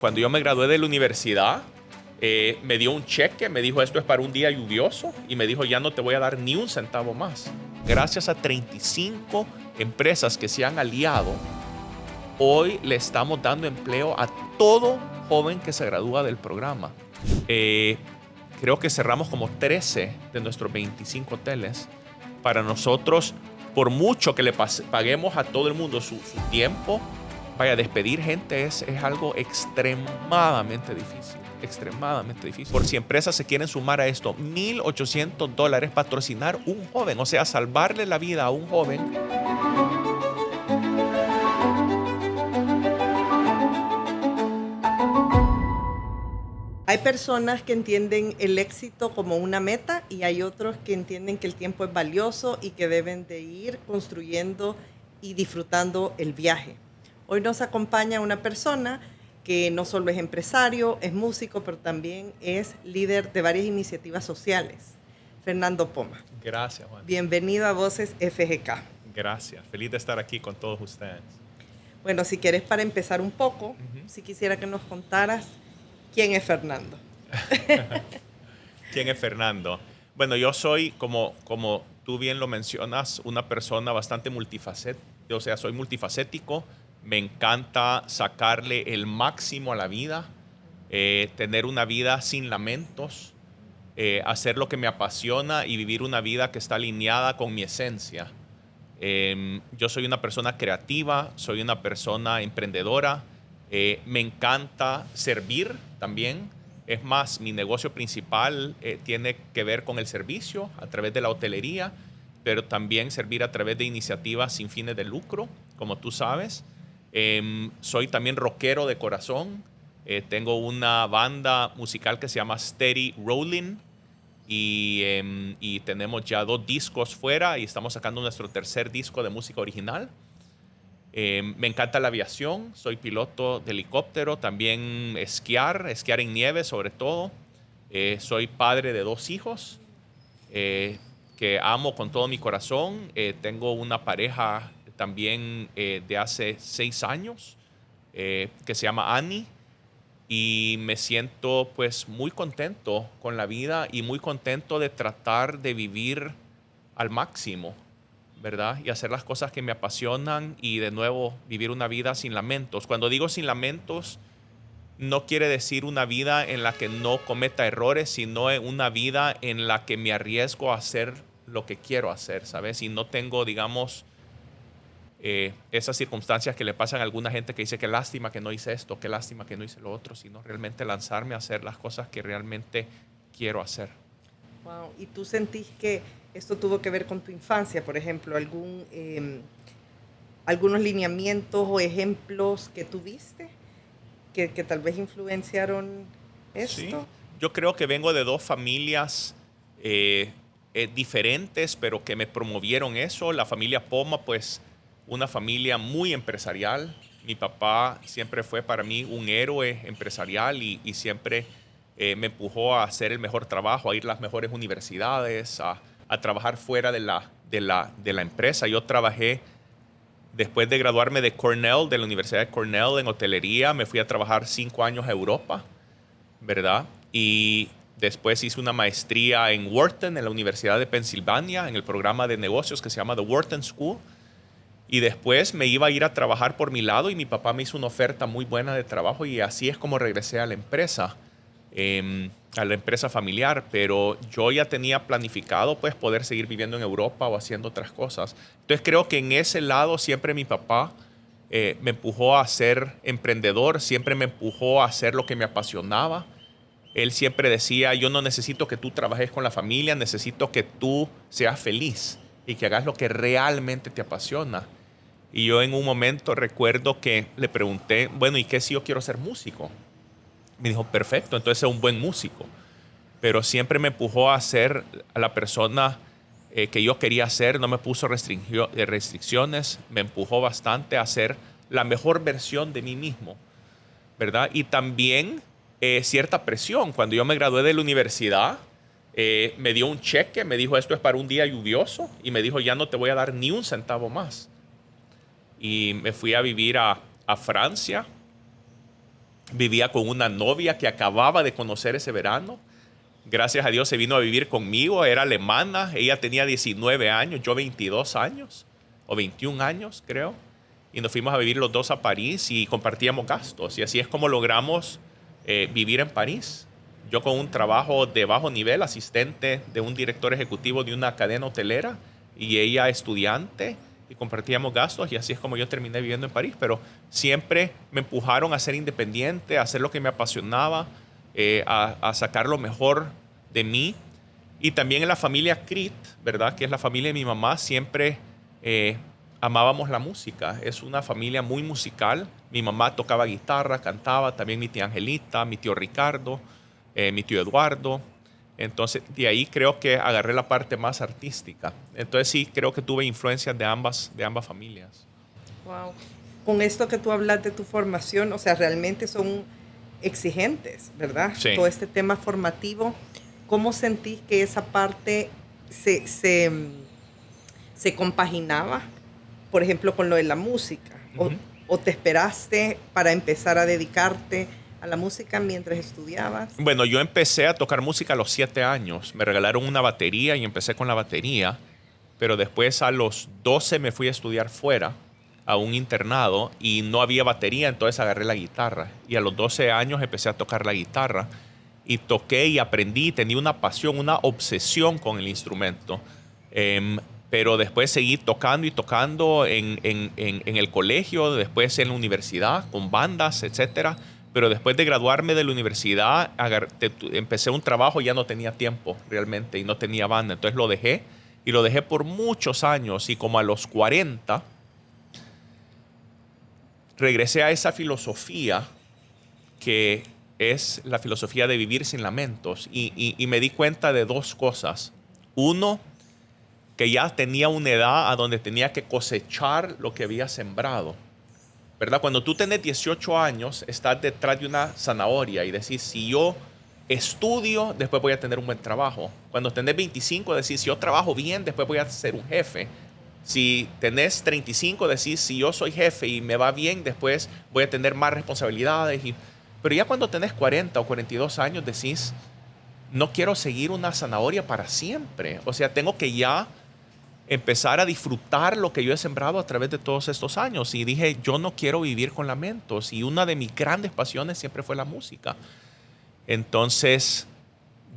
Cuando yo me gradué de la universidad, me dio un cheque, me dijo esto es para un día lluvioso y me dijo ya no te voy a dar ni un centavo más. Gracias a 35 empresas que se han aliado, hoy le estamos dando empleo a todo joven que se gradúa del programa. Creo que cerramos como 13 de nuestros 25 hoteles. Para nosotros, por mucho que le paguemos a todo el mundo su tiempo, vaya, despedir gente es algo extremadamente difícil. Extremadamente difícil. Por si empresas se quieren sumar a esto, $1,800 patrocinar un joven, o sea, salvarle la vida a un joven. Hay personas que entienden el éxito como una meta y hay otros que entienden que el tiempo es valioso y que deben de ir construyendo y disfrutando el viaje. Hoy nos acompaña una persona que no solo es empresario, es músico, pero también es líder de varias iniciativas sociales. Fernando Poma. Gracias, Juan. Bienvenido a Voces FGK. Gracias. Feliz de estar aquí con todos ustedes. Bueno, si quieres para empezar un poco, si quisiera que nos contaras quién es Fernando. ¿Quién es Fernando? Bueno, yo soy, como tú bien lo mencionas, una persona bastante multifacética. O sea, soy multifacético. Me encanta sacarle el máximo a la vida, tener una vida sin lamentos, hacer lo que me apasiona y vivir una vida que está alineada con mi esencia. Yo soy una persona creativa, soy una persona emprendedora, me encanta servir también. Es más, mi negocio principal tiene que ver con el servicio a través de la hotelería, pero también servir a través de iniciativas sin fines de lucro, como tú sabes. Soy también rockero de corazón. Tengo una banda musical que se llama Steady Rolling y tenemos ya 2 discos fuera y estamos sacando nuestro tercer disco de música original. Me encanta la aviación, soy piloto de helicóptero, también esquiar en nieve sobre todo. Soy padre de 2 hijos que amo con todo mi corazón. Tengo una pareja también de hace 6 años que se llama Annie y me siento pues muy contento con la vida y muy contento de tratar de vivir al máximo, ¿verdad? Y hacer las cosas que me apasionan y de nuevo vivir una vida sin lamentos. Cuando digo sin lamentos, no quiere decir una vida en la que no cometa errores, sino una vida en la que me arriesgo a hacer lo que quiero hacer, ¿sabes? Y no tengo, digamos, esas circunstancias que le pasan a alguna gente que dice qué lástima que no hice esto, qué lástima que no hice lo otro, sino realmente lanzarme a hacer las cosas que realmente quiero hacer. Wow. ¿Y tú sentís que esto tuvo que ver con tu infancia? Por ejemplo, algunos lineamientos o ejemplos que tuviste que tal vez influenciaron esto. Sí. Yo creo que vengo de 2 familias diferentes, pero que me promovieron eso. La familia Poma, pues una familia muy empresarial. Mi papá siempre fue para mí un héroe empresarial y siempre me empujó a hacer el mejor trabajo, a ir a las mejores universidades, a trabajar fuera de la empresa. Yo trabajé después de graduarme de Cornell, de la Universidad de Cornell en hotelería. Me fui a trabajar 5 años a Europa, ¿verdad? Y después hice una maestría en Wharton, en la Universidad de Pensilvania, en el programa de negocios que se llama The Wharton School. Y después me iba a ir a trabajar por mi lado y mi papá me hizo una oferta muy buena de trabajo y así es como regresé a la empresa familiar. Pero yo ya tenía planificado pues poder seguir viviendo en Europa o haciendo otras cosas. Entonces creo que en ese lado siempre mi papá me empujó a ser emprendedor, siempre me empujó a hacer lo que me apasionaba. Él siempre decía, yo no necesito que tú trabajes con la familia, necesito que tú seas feliz y que hagas lo que realmente te apasiona. Y yo en un momento recuerdo que le pregunté, bueno, ¿y qué si yo quiero ser músico? Me dijo, perfecto, entonces es un buen músico. Pero siempre me empujó a ser a la persona que yo quería ser, no me puso restricciones, me empujó bastante a ser la mejor versión de mí mismo, ¿verdad? Y también cierta presión. Cuando yo me gradué de la universidad, me dio un cheque, me dijo, esto es para un día lluvioso, y me dijo, ya no te voy a dar ni un centavo más. Y me fui a vivir a Francia Vivía con una novia que acababa de conocer ese verano. Gracias a Dios se vino a vivir conmigo. Era alemana. Ella tenía 19 años, yo 22 años o 21 años, creo. Y nos fuimos a vivir los dos a París y compartíamos gastos. Y así es como logramos vivir en París. Yo con un trabajo de bajo nivel, asistente de un director ejecutivo de una cadena hotelera, y ella estudiante, y compartíamos gastos, y así es como yo terminé viviendo en París. Pero siempre me empujaron a ser independiente, a hacer lo que me apasionaba, a sacar lo mejor de mí. Y también en la familia Crit, ¿verdad? Que es la familia de mi mamá, siempre amábamos la música. Es una familia muy musical. Mi mamá tocaba guitarra, cantaba, también mi tía Angelita, mi tío Ricardo, mi tío Eduardo. Entonces, de ahí creo que agarré la parte más artística. Entonces, sí, creo que tuve influencias de ambas familias. Wow. Con esto que tú hablas de tu formación, o sea, realmente son exigentes, ¿verdad? Sí. Todo este tema formativo. ¿Cómo sentís que esa parte se compaginaba, por ejemplo, con lo de la música? Uh-huh. ¿O te esperaste para empezar a dedicarte a la música mientras estudiabas? Bueno, yo empecé a tocar música a los 7 años. Me regalaron una batería y empecé con la batería. Pero después a los 12 me fui a estudiar fuera, a un internado, y no había batería, entonces agarré la guitarra. Y a los 12 años empecé a tocar la guitarra. Y toqué y aprendí, tenía una pasión, una obsesión con el instrumento. Pero después seguí tocando y tocando en el colegio, después en la universidad, con bandas, etcétera. Pero después de graduarme de la universidad, empecé un trabajo y ya no tenía tiempo realmente y no tenía banda. Entonces lo dejé, y lo dejé por muchos años, y como a los 40 regresé a esa filosofía que es la filosofía de vivir sin lamentos, y me di cuenta de dos cosas. Uno, que ya tenía una edad a donde tenía que cosechar lo que había sembrado, ¿verdad? Cuando tú tenés 18 años, estás detrás de una zanahoria y decís, si yo estudio, después voy a tener un buen trabajo. Cuando tenés 25, decís, si yo trabajo bien, después voy a ser un jefe. Si tenés 35, decís, si yo soy jefe y me va bien, después voy a tener más responsabilidades. Pero ya cuando tenés 40 o 42 años, decís, no quiero seguir una zanahoria para siempre. O sea, tengo que ya empezar a disfrutar lo que yo he sembrado a través de todos estos años. Y dije, yo no quiero vivir con lamentos. Y una de mis grandes pasiones siempre fue la música. Entonces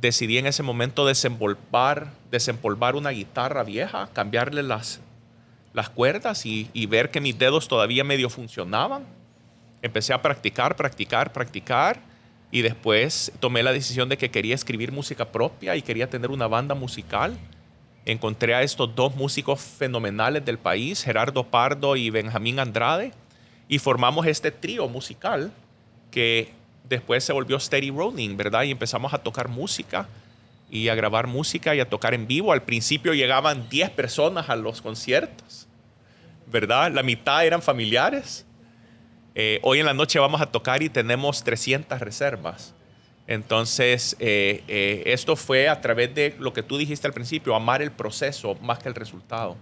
decidí en ese momento desempolvar una guitarra vieja, cambiarle las cuerdas y ver que mis dedos todavía medio funcionaban. Empecé a practicar. Y después tomé la decisión de que quería escribir música propia y quería tener una banda musical. Encontré a estos dos músicos fenomenales del país, Gerardo Pardo y Benjamín Andrade, y formamos este trío musical que después se volvió Steady Rolling, ¿verdad? Y empezamos a tocar música y a grabar música y a tocar en vivo. Al principio llegaban 10 personas a los conciertos, ¿verdad? La mitad eran familiares. Hoy en la noche vamos a tocar y tenemos 300 reservas. Entonces, esto fue a través de lo que tú dijiste al principio, amar el proceso más que el resultado.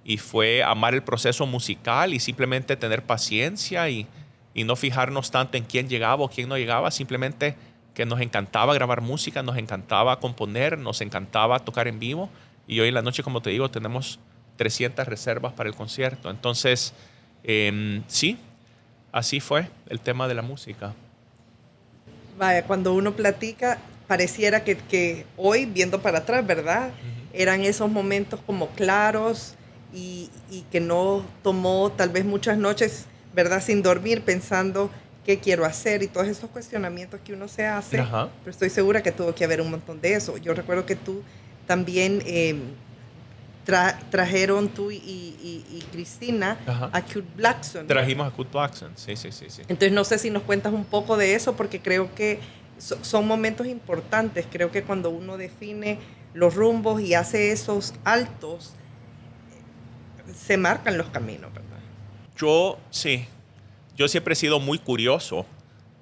Y fue amar el proceso musical y simplemente tener paciencia y no fijarnos tanto en quién llegaba o quién no llegaba, simplemente que nos encantaba grabar música, nos encantaba componer, nos encantaba tocar en vivo. Y hoy en la noche, como te digo, tenemos 300 reservas para el concierto. Entonces, sí, así fue el tema de la música. Vaya, cuando uno platica, pareciera que hoy, viendo para atrás, ¿verdad? Uh-huh. Eran esos momentos como claros y que no tomó tal vez muchas noches, ¿verdad? Sin dormir, pensando qué quiero hacer y todos esos cuestionamientos que uno se hace. Uh-huh. Pero estoy segura que tuvo que haber un montón de eso. Yo recuerdo que tú también trajeron tú y Cristina uh-huh. a Kurt Blackson. Trajimos a Kurt Blackson, sí. Entonces no sé si nos cuentas un poco de eso, porque creo que son momentos importantes. Creo que cuando uno define los rumbos y hace esos altos, se marcan los caminos, ¿verdad? Yo siempre he sido muy curioso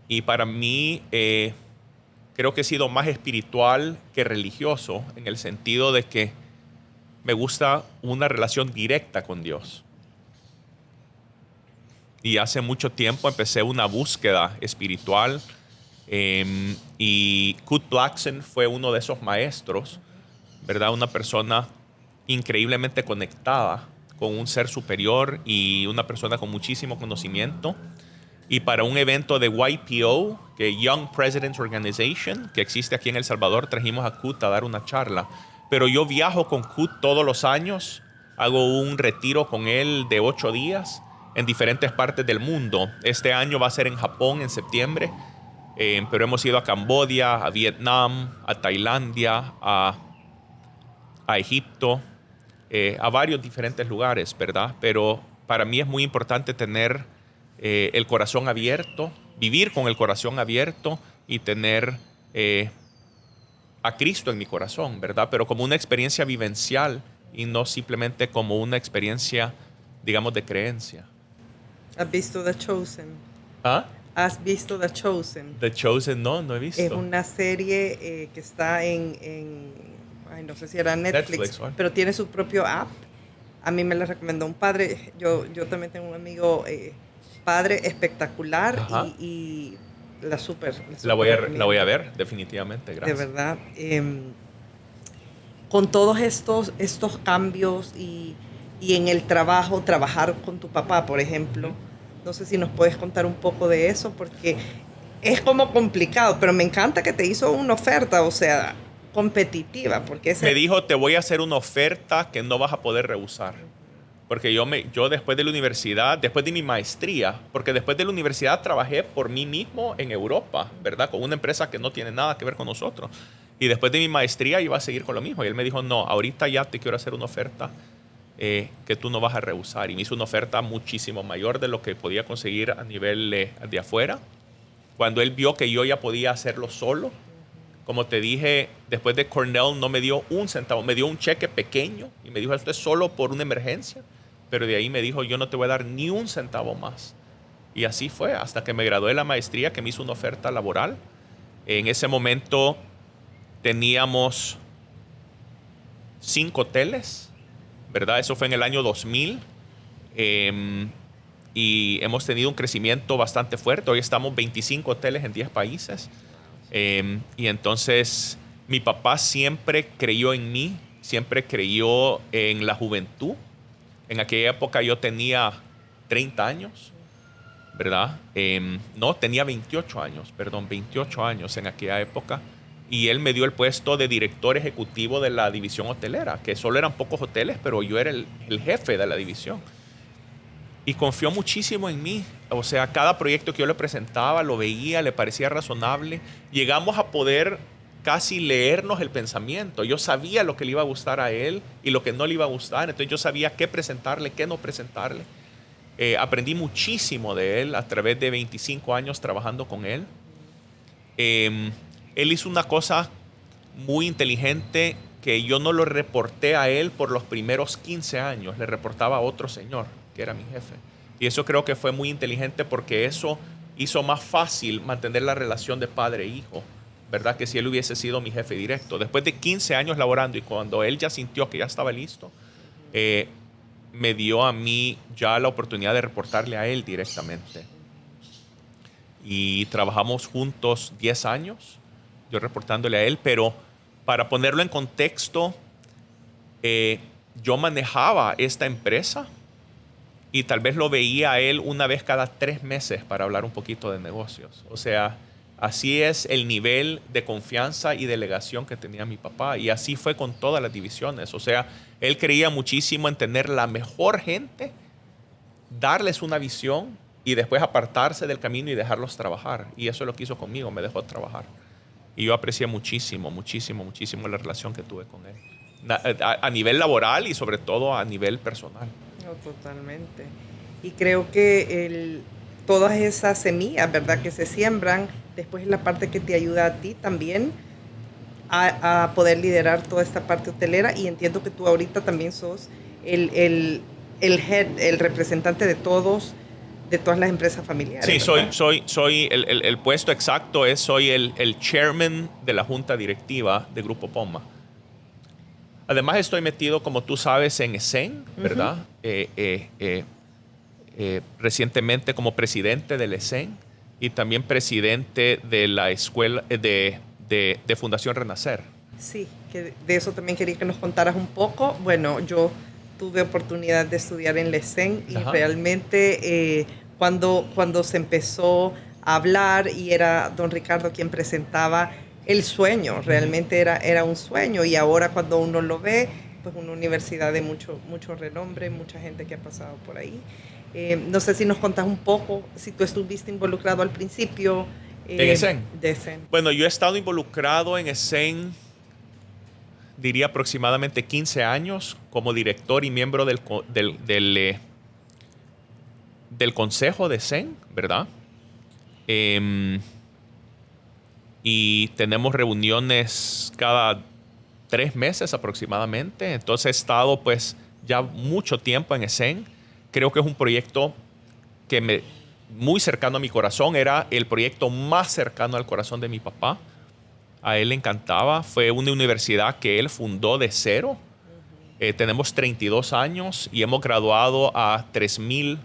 y para mí creo que he sido más espiritual que religioso, en el sentido de que me gusta una relación directa con Dios. y hace mucho tiempo empecé una búsqueda espiritual. Y Kurt Blackson fue uno de esos maestros, ¿verdad? Una persona increíblemente conectada con un ser superior y una persona con muchísimo conocimiento. Y para un evento de YPO, que Young Presidents Organization, que existe aquí en El Salvador, trajimos a Kurt a dar una charla. Pero yo viajo con Kurt todos los años, hago un retiro con él de 8 días en diferentes partes del mundo. Este año va a ser en Japón en septiembre, pero hemos ido a Camboya, a Vietnam, a Tailandia, a Egipto, a varios diferentes lugares, ¿verdad? Pero para mí es muy importante tener el corazón abierto, vivir con el corazón abierto y tener a Cristo en mi corazón, ¿verdad? Pero como una experiencia vivencial y no simplemente como una experiencia, digamos, de creencia. ¿Has visto The Chosen? ¿Ah? ¿Has visto The Chosen? The Chosen, no he visto. Es una serie que está ay, no sé si era Netflix, ¿no? pero tiene su propio app. A mí me la recomendó un padre. Yo también tengo un amigo padre espectacular y la voy a ver, definitivamente, gracias. De verdad. Con todos estos cambios y en el trabajo, trabajar con tu papá, por ejemplo, no sé si nos puedes contar un poco de eso, porque es como complicado, pero me encanta que te hizo una oferta, o sea, competitiva, porque me dijo, te voy a hacer una oferta que no vas a poder rehusar. Porque yo después de la universidad, después de mi maestría, porque después de la universidad trabajé por mí mismo en Europa, ¿verdad? Con una empresa que no tiene nada que ver con nosotros. Y después de mi maestría iba a seguir con lo mismo. Y él me dijo, no, ahorita ya te quiero hacer una oferta que tú no vas a rehusar. Y me hizo una oferta muchísimo mayor de lo que podía conseguir a nivel de afuera. Cuando él vio que yo ya podía hacerlo solo, como te dije, después de Cornell no me dio un centavo, me dio un cheque pequeño y me dijo, esto es solo por una emergencia. Pero de ahí me dijo, yo no te voy a dar ni un centavo más. Y así fue, hasta que me gradué de la maestría, que me hizo una oferta laboral. En ese momento teníamos 5 hoteles, ¿verdad? Eso fue en el año 2000. Y hemos tenido un crecimiento bastante fuerte. Hoy estamos 25 hoteles en 10 países. Y entonces mi papá siempre creyó en mí, siempre creyó en la juventud. En aquella época yo tenía 30 años, ¿verdad? No, tenía 28 años en aquella época. Y él me dio el puesto de director ejecutivo de la división hotelera, que solo eran pocos hoteles, pero yo era el jefe de la división. Y confió muchísimo en mí. O sea, cada proyecto que yo le presentaba, lo veía, le parecía razonable. Llegamos a poder casi leernos el pensamiento. Yo sabía lo que le iba a gustar a él y lo que no le iba a gustar. Entonces yo sabía qué presentarle, qué no presentarle. Aprendí muchísimo de él a través de 25 años trabajando con él. Él hizo una cosa muy inteligente que yo no lo reporté a él por los primeros 15 años. Le reportaba a otro señor, que era mi jefe. Y eso creo que fue muy inteligente porque eso hizo más fácil mantener la relación de padre e hijo, ¿verdad? Que si él hubiese sido mi jefe directo. Después de 15 años laborando y cuando él ya sintió que ya estaba listo, me dio a mí ya la oportunidad de reportarle a él directamente. Y trabajamos juntos 10 años, yo reportándole a él, pero para ponerlo en contexto, yo manejaba esta empresa y tal vez lo veía a él una vez cada 3 meses para hablar un poquito de negocios. O sea, así es el nivel de confianza y delegación que tenía mi papá. Y así fue con todas las divisiones. O sea, él creía muchísimo en tener la mejor gente, darles una visión y después apartarse del camino y dejarlos trabajar. Y eso es lo que hizo conmigo, me dejó trabajar. Y yo aprecié muchísimo la relación que tuve con él. A nivel laboral y sobre todo a nivel personal. No, totalmente. Y creo que todas esas semillas, ¿verdad?, que se siembran, después es la parte que te ayuda a ti también a poder liderar toda esta parte hotelera. Y entiendo que tú ahorita también sos el head, el representante de todas las empresas familiares. Sí, soy el puesto exacto soy el chairman de la junta directiva de Grupo Poma. Además estoy metido, como tú sabes, en ESEN, ¿verdad? recientemente como presidente del ESEN y también presidente de la escuela de Fundación Renacer. Sí, que de eso también quería que nos contaras un poco. Bueno, yo tuve oportunidad de estudiar en LESEN y realmente cuando se empezó a hablar y era don Ricardo quien presentaba el sueño, realmente era un sueño, y ahora cuando uno lo ve, pues una universidad de mucho renombre, mucha gente que ha pasado por ahí. No sé si nos contás un poco, si tú estuviste involucrado al principio. ¿En ESEN? De ESEN. Bueno, yo he estado involucrado en ESEN, diría aproximadamente 15 años, como director y miembro del consejo de ESEN, ¿verdad? Y tenemos reuniones cada 3 meses aproximadamente. Entonces he estado pues ya mucho tiempo en ESEN. Creo que es un proyecto que muy cercano a mi corazón. Era el proyecto más cercano al corazón de mi papá. A él le encantaba. Fue una universidad que él fundó de cero. Tenemos 32 años y hemos graduado a 3,000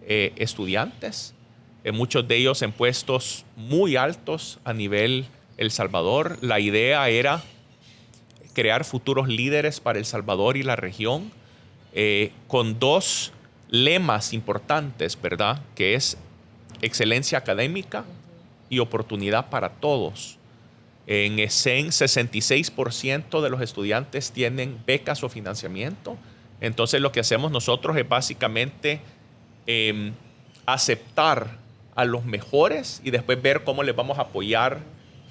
estudiantes. Muchos de ellos en puestos muy altos a nivel El Salvador. La idea era crear futuros líderes para El Salvador y la región, con 2 lemas importantes, ¿verdad? Que es excelencia académica y oportunidad para todos. En ESEN, 66% de los estudiantes tienen becas o financiamiento. Entonces, lo que hacemos nosotros es básicamente aceptar a los mejores y después ver cómo les vamos a apoyar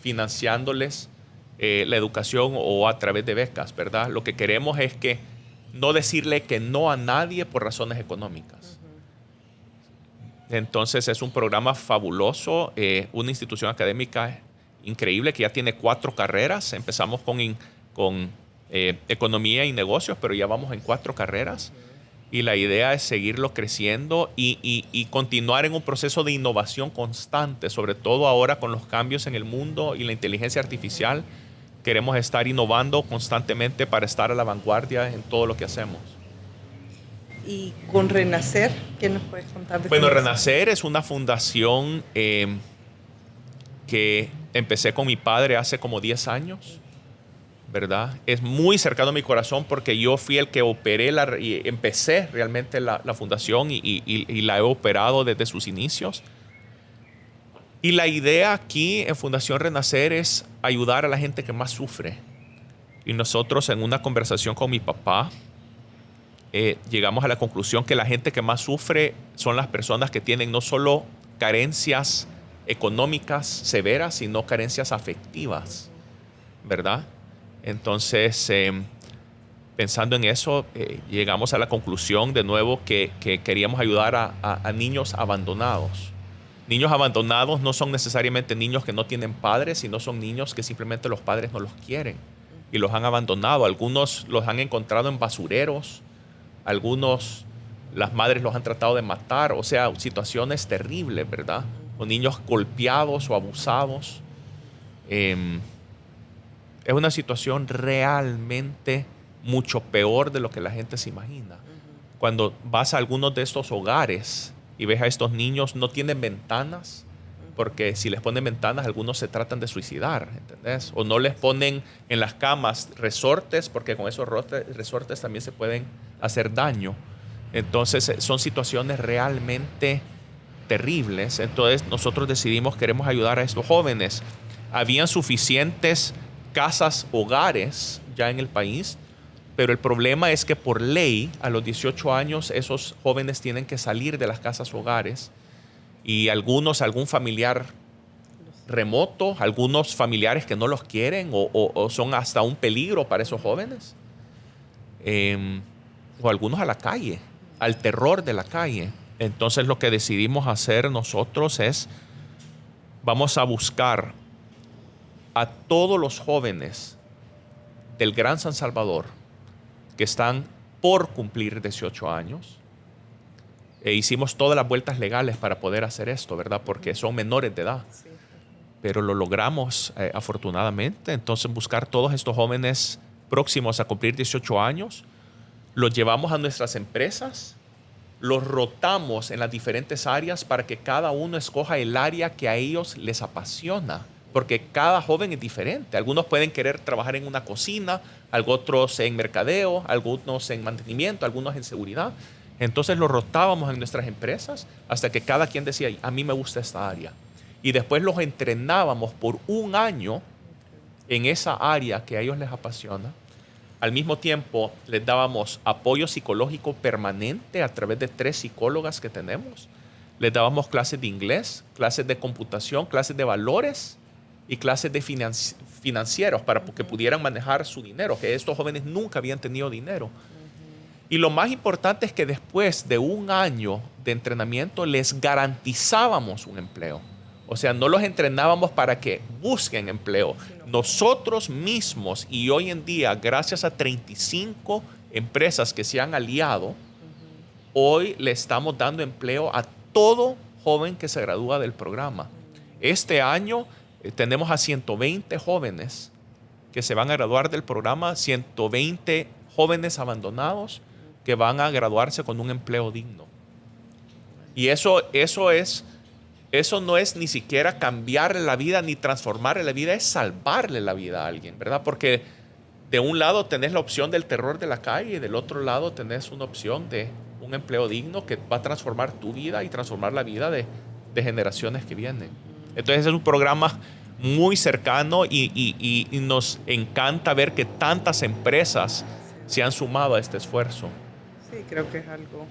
financiándoles la educación o a través de becas, ¿verdad? Lo que queremos es que no decirle que no a nadie por razones económicas. Entonces es un programa fabuloso, una institución académica increíble que ya tiene 4 carreras. Empezamos con economía y negocios, pero ya vamos en 4 carreras. Y la idea es seguirlo creciendo y continuar en un proceso de innovación constante, sobre todo ahora con los cambios en el mundo y la inteligencia artificial. Queremos estar innovando constantemente para estar a la vanguardia en todo lo que hacemos. Y con Renacer, ¿qué nos puedes contar de Bueno, Renacer? Renacer es una fundación que empecé con mi padre hace como 10 años, ¿verdad? Es muy cercano a mi corazón porque yo fui el que operé y empecé realmente la fundación y la he operado desde sus inicios. Y la idea aquí en Fundación Renacer es ayudar a la gente que más sufre. Y nosotros en una conversación con mi papá llegamos a la conclusión que la gente que más sufre son las personas que tienen no solo carencias económicas severas, sino carencias afectivas, ¿verdad? Entonces, pensando en eso, llegamos a la conclusión de nuevo que queríamos ayudar a niños abandonados. Niños abandonados no son necesariamente niños que no tienen padres, sino son niños que simplemente los padres no los quieren y los han abandonado. Algunos los han encontrado en basureros, algunos las madres los han tratado de matar, o sea, situaciones terribles, ¿verdad? O niños golpeados o abusados. Es una situación realmente mucho peor de lo que la gente se imagina. Cuando vas a algunos de estos hogares y ves a estos niños, no tienen ventanas, porque si les ponen ventanas, algunos se tratan de suicidar, ¿entendés? O no les ponen en las camas resortes, porque con esos resortes también se pueden hacer daño. Entonces, son situaciones realmente terribles. Entonces, nosotros decidimos, queremos ayudar a estos jóvenes. Habían suficientes casas, hogares ya en el país, pero el problema es que por ley, a los 18 años, esos jóvenes tienen que salir de las casas, hogares, y algún familiar remoto, algunos familiares que no los quieren o son hasta un peligro para esos jóvenes, o algunos a la calle, al terror de la calle. Entonces lo que decidimos hacer nosotros es, vamos a buscar a todos los jóvenes del Gran San Salvador que están por cumplir 18 años. Hicimos todas las vueltas legales para poder hacer esto, ¿verdad? Porque son menores de edad. Sí. Pero lo logramos afortunadamente. Entonces, buscar todos estos jóvenes próximos a cumplir 18 años, los llevamos a nuestras empresas los rotamos en las diferentes áreas para que cada uno escoja el área que a ellos les apasiona. Porque cada joven es diferente. Algunos pueden querer trabajar en una cocina, otros en mercadeo, algunos en mantenimiento, algunos en seguridad. Entonces los rotábamos en nuestras empresas hasta que cada quien decía, a mí me gusta esta área. Y después los entrenábamos por un año en esa área que a ellos les apasiona. Al mismo tiempo les dábamos apoyo psicológico permanente a través de 3 psicólogas que tenemos. Les dábamos clases de inglés, clases de computación, clases de valores y clases de financieros para que pudieran manejar su dinero, que estos jóvenes nunca habían tenido dinero. Y lo más importante es que después de un año de entrenamiento les garantizábamos un empleo. O sea, no los entrenábamos para que busquen empleo. Nosotros mismos, y hoy en día, gracias a 35 empresas que se han aliado, hoy le estamos dando empleo a todo joven que se gradúa del programa. Este año tenemos a 120 jóvenes que se van a graduar del programa, 120 jóvenes abandonados que van a graduarse con un empleo digno. Y eso no es ni siquiera cambiarle la vida ni transformarle la vida, es salvarle la vida a alguien, ¿verdad? Porque de un lado tenés la opción del terror de la calle y del otro lado tenés una opción de un empleo digno que va a transformar tu vida y transformar la vida de generaciones que vienen. Entonces es un programa muy cercano y nos encanta ver que tantas empresas se han sumado a este esfuerzo. Sí, creo que es algo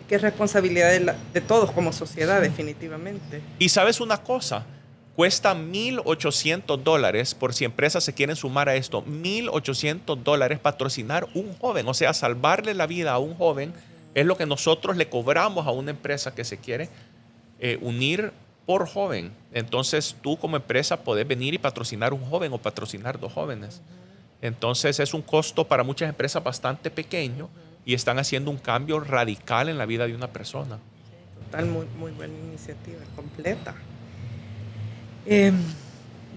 que es responsabilidad de todos como sociedad, definitivamente. Y sabes una cosa, cuesta $1,800 por si empresas se quieren sumar a esto, $1,800 patrocinar un joven, o sea, salvarle la vida a un joven es lo que nosotros le cobramos a una empresa que se quiere unir por joven. Entonces tú como empresa podés venir y patrocinar un joven o patrocinar 2 jóvenes. Entonces es un costo para muchas empresas bastante pequeño y están haciendo un cambio radical en la vida de una persona. Total, muy, muy buena iniciativa, completa.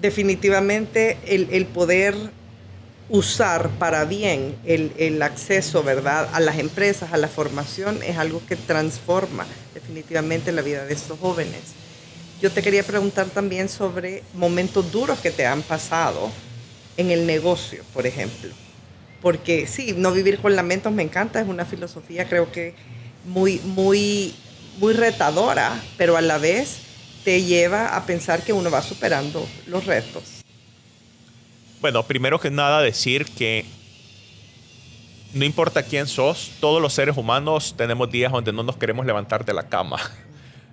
Definitivamente el poder usar para bien el acceso, ¿verdad?, a las empresas, a la formación, es algo que transforma definitivamente la vida de estos jóvenes. Yo te quería preguntar también sobre momentos duros que te han pasado en el negocio, por ejemplo. Porque sí, no vivir con lamentos me encanta, es una filosofía creo que muy, muy, muy retadora, pero a la vez te lleva a pensar que uno va superando los retos. Bueno, primero que nada decir que no importa quién sos, todos los seres humanos tenemos días donde no nos queremos levantar de la cama,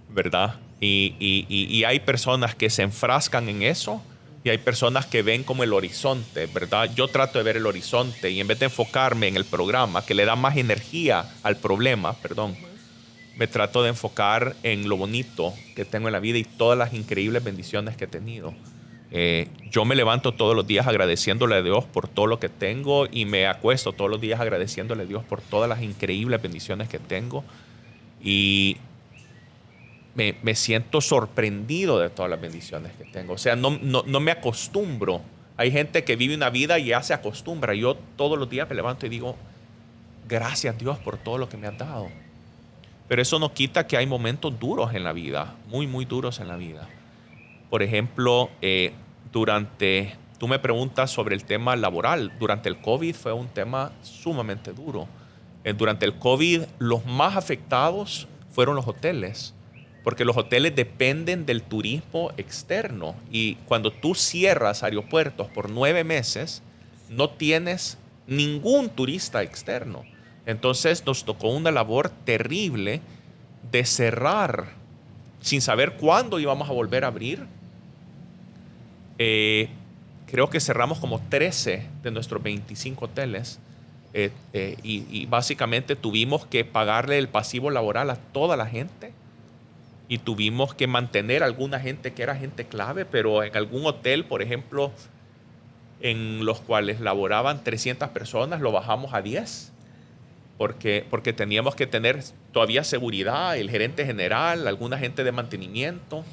¿verdad? Y hay personas que se enfrascan en eso y hay personas que ven como el horizonte, ¿verdad? Yo trato de ver el horizonte y en vez de enfocarme en el programa, que le da más energía al problema, me trato de enfocar en lo bonito que tengo en la vida y todas las increíbles bendiciones que he tenido. Yo me levanto todos los días agradeciéndole a Dios por todo lo que tengo y me acuesto todos los días agradeciéndole a Dios por todas las increíbles bendiciones que tengo y me siento sorprendido de todas las bendiciones que tengo. O sea, no me acostumbro. Hay gente que vive una vida y ya se acostumbra. Yo todos los días me levanto y digo, gracias Dios por todo lo que me has dado. Pero eso no quita que hay momentos duros en la vida, muy, muy duros en la vida. Por ejemplo, tú me preguntas sobre el tema laboral. Durante el COVID fue un tema sumamente duro. Durante el COVID, los más afectados fueron los hoteles, porque los hoteles dependen del turismo externo. Y cuando tú cierras aeropuertos por 9 meses, no tienes ningún turista externo. Entonces nos tocó una labor terrible de cerrar sin saber cuándo íbamos a volver a abrir. Creo que cerramos como 13 de nuestros 25 hoteles y básicamente tuvimos que pagarle el pasivo laboral a toda la gente y tuvimos que mantener a alguna gente que era gente clave, pero en algún hotel, por ejemplo, en los cuales laboraban 300 personas, lo bajamos a 10 porque teníamos que tener todavía seguridad, el gerente general, alguna gente de mantenimiento,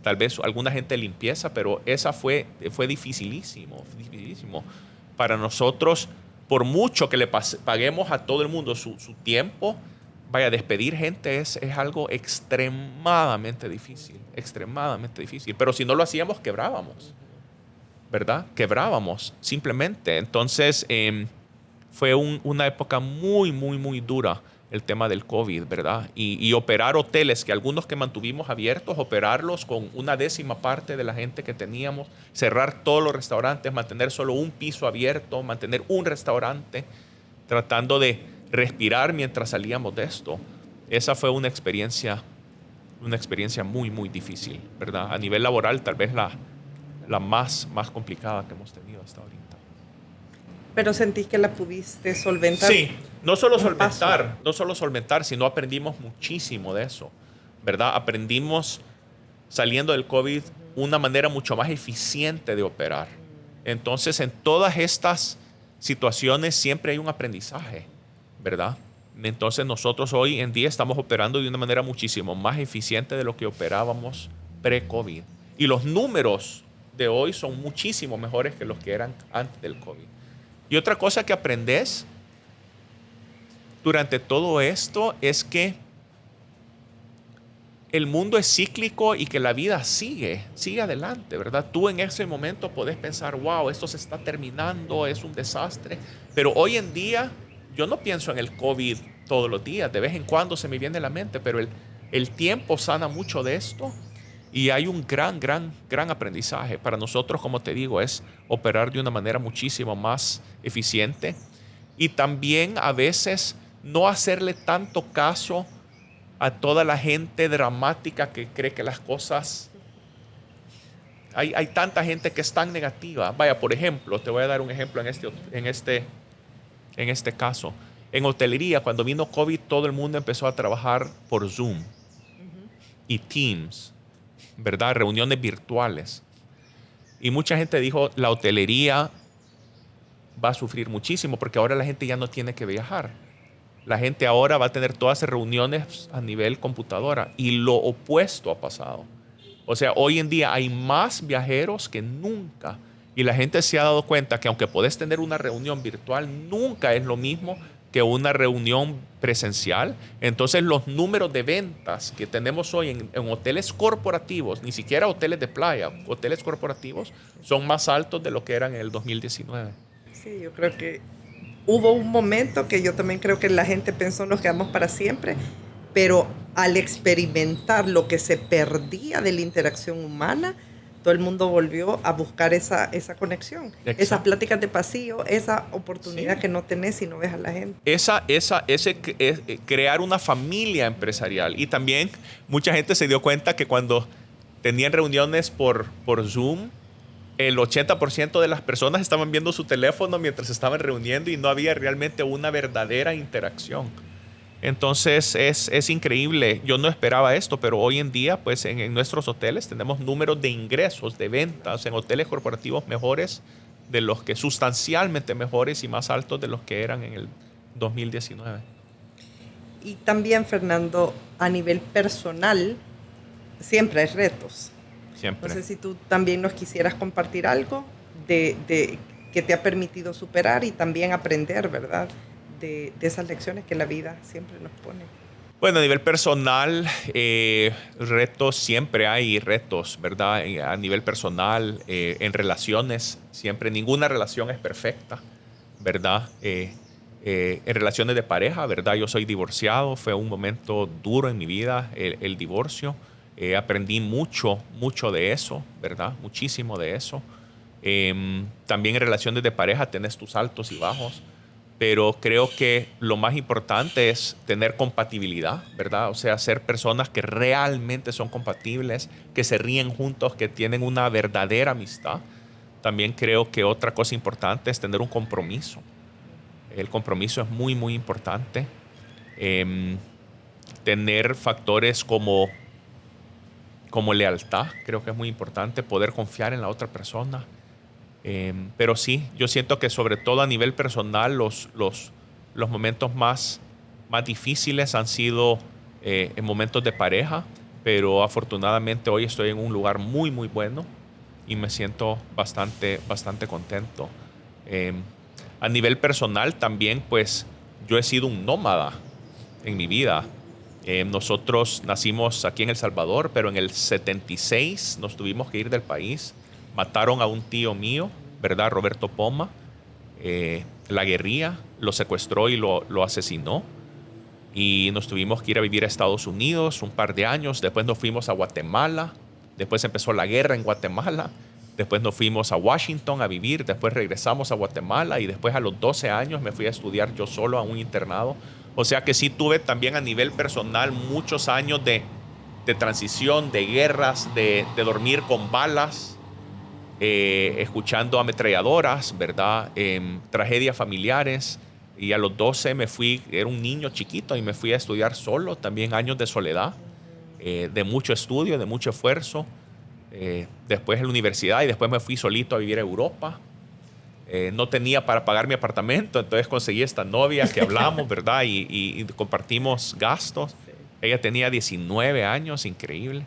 tal vez alguna gente de limpieza, pero esa fue dificilísimo. Para nosotros, por mucho que le paguemos a todo el mundo su tiempo, vaya, despedir gente es algo extremadamente difícil, pero si no lo hacíamos, quebrábamos, ¿verdad? Quebrábamos, simplemente. Entonces, fue una época muy, muy, muy dura el tema del COVID, ¿verdad? Y operar hoteles, que algunos que mantuvimos abiertos, operarlos con una décima parte de la gente que teníamos, cerrar todos los restaurantes, mantener solo un piso abierto, mantener un restaurante, tratando de respirar mientras salíamos de esto. Esa fue una experiencia muy, muy difícil, ¿verdad? A nivel laboral, tal vez la más complicada que hemos tenido hasta ahorita. Pero sentís que la pudiste solventar. Sí, no solo solventar, sino aprendimos muchísimo de eso, ¿verdad? Aprendimos saliendo del COVID una manera mucho más eficiente de operar. Entonces, en todas estas situaciones siempre hay un aprendizaje, ¿verdad? Entonces, nosotros hoy en día estamos operando de una manera muchísimo más eficiente de lo que operábamos pre-COVID. Y los números de hoy son muchísimo mejores que los que eran antes del COVID. Y otra cosa que aprendes durante todo esto es que el mundo es cíclico y que la vida sigue adelante, ¿verdad? Tú en ese momento podés pensar, wow, esto se está terminando, es un desastre. Pero hoy en día yo no pienso en el COVID todos los días. De vez en cuando se me viene a la mente, pero el tiempo sana mucho de esto. Y hay un gran aprendizaje. Para nosotros, como te digo, es operar de una manera muchísimo más eficiente. Y también a veces no hacerle tanto caso a toda la gente dramática que cree que las cosas... Hay tanta gente que es tan negativa. Vaya, por ejemplo, te voy a dar un ejemplo en este caso. En hotelería, cuando vino COVID, todo el mundo empezó a trabajar por Zoom y Teams, ¿verdad? Reuniones virtuales. Y mucha gente dijo, la hotelería va a sufrir muchísimo porque ahora la gente ya no tiene que viajar. La gente ahora va a tener todas esas reuniones a nivel computadora. Y lo opuesto ha pasado. O sea, hoy en día hay más viajeros que nunca. Y la gente se ha dado cuenta que aunque podés tener una reunión virtual, nunca es lo mismo que una reunión presencial. Entonces los números de ventas que tenemos hoy en hoteles corporativos, ni siquiera hoteles de playa, hoteles corporativos, son más altos de lo que eran en el 2019. Sí, yo creo que hubo un momento que yo también creo que la gente pensó nos quedamos para siempre, pero al experimentar lo que se perdía de la interacción humana, todo el mundo volvió a buscar esa conexión. Exacto. Esas pláticas de pasillo, esa oportunidad que no tenés si no ves a la gente. Crear una familia empresarial. Y también mucha gente se dio cuenta que cuando tenían reuniones por Zoom, el 80% de las personas estaban viendo su teléfono mientras se estaban reuniendo y no había realmente una verdadera interacción. Entonces es increíble. Yo no esperaba esto, pero hoy en día pues en nuestros hoteles tenemos números de ingresos, de ventas en hoteles corporativos mejores, de los que sustancialmente mejores y más altos de los que eran en el 2019. Y también, Fernando, a nivel personal, siempre hay retos. Siempre. No sé si tú también nos quisieras compartir algo de que te ha permitido superar y también aprender, ¿verdad? De esas lecciones que la vida siempre nos pone. Bueno, a nivel personal, retos, siempre hay retos, ¿verdad? A nivel personal, en relaciones, siempre, ninguna relación es perfecta, ¿verdad? En relaciones de pareja, ¿verdad? Yo soy divorciado, fue un momento duro en mi vida, el divorcio. Aprendí mucho de eso, ¿verdad? Muchísimo de eso. También en relaciones de pareja tenés tus altos y bajos. Pero creo que lo más importante es tener compatibilidad, ¿verdad? O sea, ser personas que realmente son compatibles, que se ríen juntos, que tienen una verdadera amistad. También creo que otra cosa importante es tener un compromiso. El compromiso es muy, muy importante. Tener factores como lealtad, creo que es muy importante. Poder confiar en la otra persona. Pero sí, yo siento que sobre todo a nivel personal los momentos más difíciles han sido en momentos de pareja, pero afortunadamente hoy estoy en un lugar muy, muy bueno y me siento bastante contento. A nivel personal también, pues yo he sido un nómada. en mi vida. Nosotros nacimos aquí en El Salvador, pero en el 76 nos tuvimos que ir del país. Mataron a un tío mío, ¿verdad? Roberto Poma. La guerrilla lo secuestró y lo asesinó. Y nos tuvimos que ir a vivir a Estados Unidos un par de años. Después nos fuimos a Guatemala. Después empezó la guerra en Guatemala. Después nos fuimos a Washington a vivir. Después regresamos a Guatemala. Y después a los 12 años me fui a estudiar yo solo a un internado. O sea que sí tuve también a nivel personal muchos años de transición, de guerras, de dormir con balas, escuchando ametralladoras, ¿verdad? Tragedias familiares. Y a los 12 me fui, era un niño chiquito y me fui a estudiar solo. También años de soledad, de mucho estudio, de mucho esfuerzo. Después en la universidad y después me fui solito a vivir a Europa. No tenía para pagar mi apartamento, entonces conseguí esta novia que hablamos, ¿verdad? Y compartimos gastos. Ella tenía 19 años, increíble.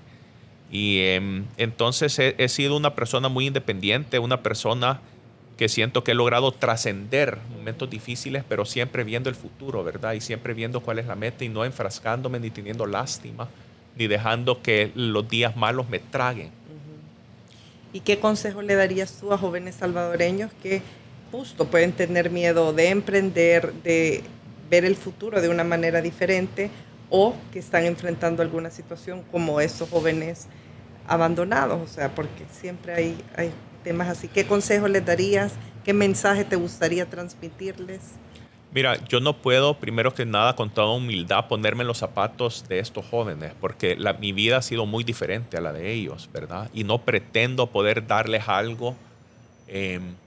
Y entonces he sido una persona muy independiente, una persona que siento que he logrado trascender momentos difíciles, pero siempre viendo el futuro, ¿verdad? Y siempre viendo cuál es la meta y no enfrascándome ni teniendo lástima, ni dejando que los días malos me traguen. ¿Y qué consejo le darías tú a jóvenes salvadoreños que justo pueden tener miedo de emprender, de ver el futuro de una manera diferente o que están enfrentando alguna situación como esos jóvenes abandonados? O sea, porque siempre hay temas así. ¿Qué consejo les darías? ¿Qué mensaje te gustaría transmitirles? Mira, yo no puedo, primero que nada, con toda humildad, ponerme en los zapatos de estos jóvenes, porque mi vida ha sido muy diferente a la de ellos, ¿verdad? Y no pretendo poder darles algo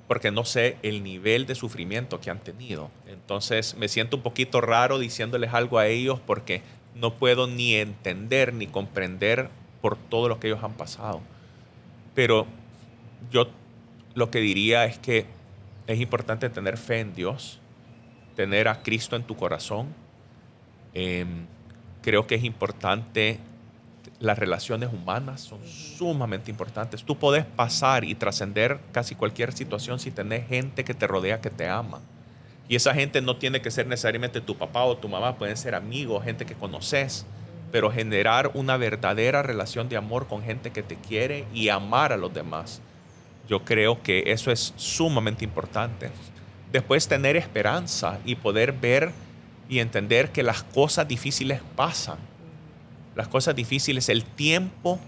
porque no sé el nivel de sufrimiento que han tenido. Entonces me siento un poquito raro diciéndoles algo a ellos porque no puedo ni entender ni comprender por todo lo que ellos han pasado. Pero yo lo que diría es que es importante tener fe en Dios, tener a Cristo en tu corazón. Creo que es importante, las relaciones humanas son sumamente importantes. Tú puedes pasar y trascender casi cualquier situación si tenés gente que te rodea, que te ama. Y esa gente no tiene que ser necesariamente tu papá o tu mamá, pueden ser amigos, gente que conoces, pero generar una verdadera relación de amor con gente que te quiere y amar a los demás. Yo creo que eso es sumamente importante. Después tener esperanza y poder ver y entender que las cosas difíciles pasan. Las cosas difíciles, el tiempo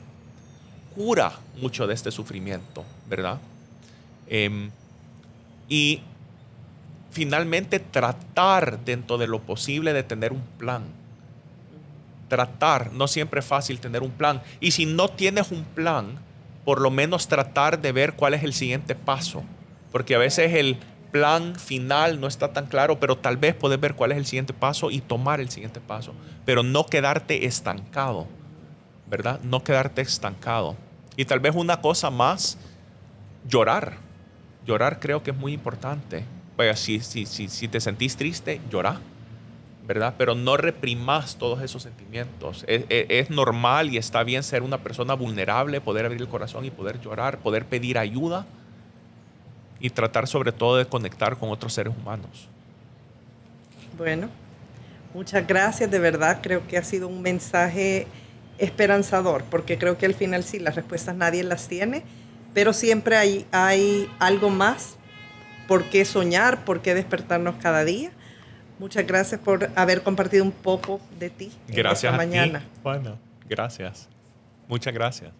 cura mucho de este sufrimiento, ¿verdad? Y finalmente tratar dentro de lo posible de tener un plan. Tratar, no siempre es fácil tener un plan. Y si no tienes un plan, por lo menos tratar de ver cuál es el siguiente paso. Porque a veces el plan final no está tan claro, pero tal vez puedes ver cuál es el siguiente paso y tomar el siguiente paso. Pero no quedarte estancado, ¿verdad? No quedarte estancado. Y tal vez una cosa más, llorar. Llorar creo que es muy importante. Pues si te sentís triste, llorá, ¿verdad? Pero no reprimas todos esos sentimientos. Es normal y está bien ser una persona vulnerable, poder abrir el corazón y poder llorar, poder pedir ayuda y tratar sobre todo de conectar con otros seres humanos. Bueno, muchas gracias, de verdad creo que ha sido un mensaje esperanzador, porque creo que al final sí, las respuestas nadie las tiene, pero siempre hay algo más por qué soñar, por qué despertarnos cada día. Muchas gracias por haber compartido un poco de ti. Gracias esta mañana. a ti. Bueno, gracias. Muchas gracias.